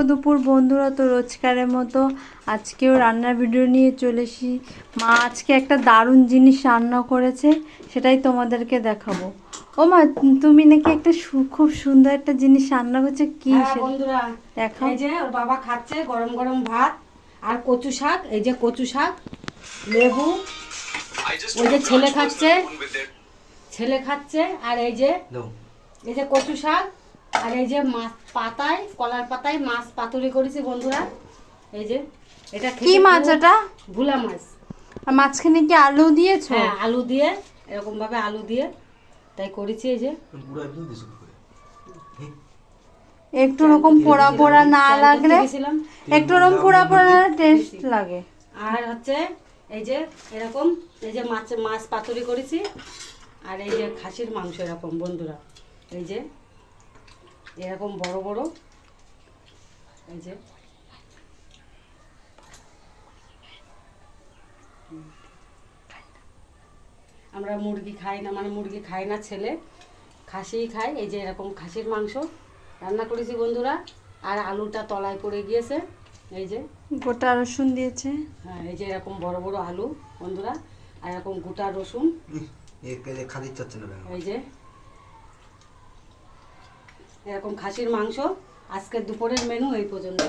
দুপুর বন্ধুরা, তো রোজকারের মতো আজকেও রান্নার ভিডিও নিয়ে চলে এসেছি। মা আজকে একটা দারুণ জিনিস রান্না করেছে, সেটাই তোমাদেরকে দেখাবো। ও মা, তুমি নাকি একটা খুব সুন্দর একটা জিনিস রান্না করছে, কি বন্ধুরা দেখো। এই যে ওর বাবা খাচ্ছে গরম গরম ভাত আর কচু শাক। এই যে কচু শাক, লেবু, ওই যে ছেলে খাচ্ছে আর এই যে কচু শাক আর এই যে মাছ পাতায়, কলার পাতায় মাছ পাতুরি করেছি বন্ধুরা। এই যে এটা কি মাছ? এটা ভুলা মাছ। আর মাঝখানে কি আলু দিয়েছো? হ্যাঁ, আলু দিয়ে, এরকম ভাবে আলু দিয়ে তাই করেছি। এই যে একটু রকম পোড়া পোড়া না লাগলে, একটু রকম পোড়া পোড়া টেস্ট লাগে। আর হচ্ছে এই যে এরকম, এই যে মাছ পাতুরি করেছি আর এই যে খাসির মাংস এরকম বন্ধুরা। এই যে এরকম বড় বড়, এই যে আমরা মুরগি খাই না, মানে মুরগি খাই না, ছেলে খাসিই খায়। এই যে এরকম খাসির মাংস রান্না করেছি বন্ধুরা। আর আলুটা তলায় পড়ে গিয়েছে, এই যে গোটা রসুন দিয়েছে। হ্যাঁ, এই যে এরকম বড় বড় আলু বন্ধুরা, আর এরকম গোটা রসুন। এই যে এরকম খাসির মাংস। আজকের দুপুরের মেনু এই পর্যন্ত।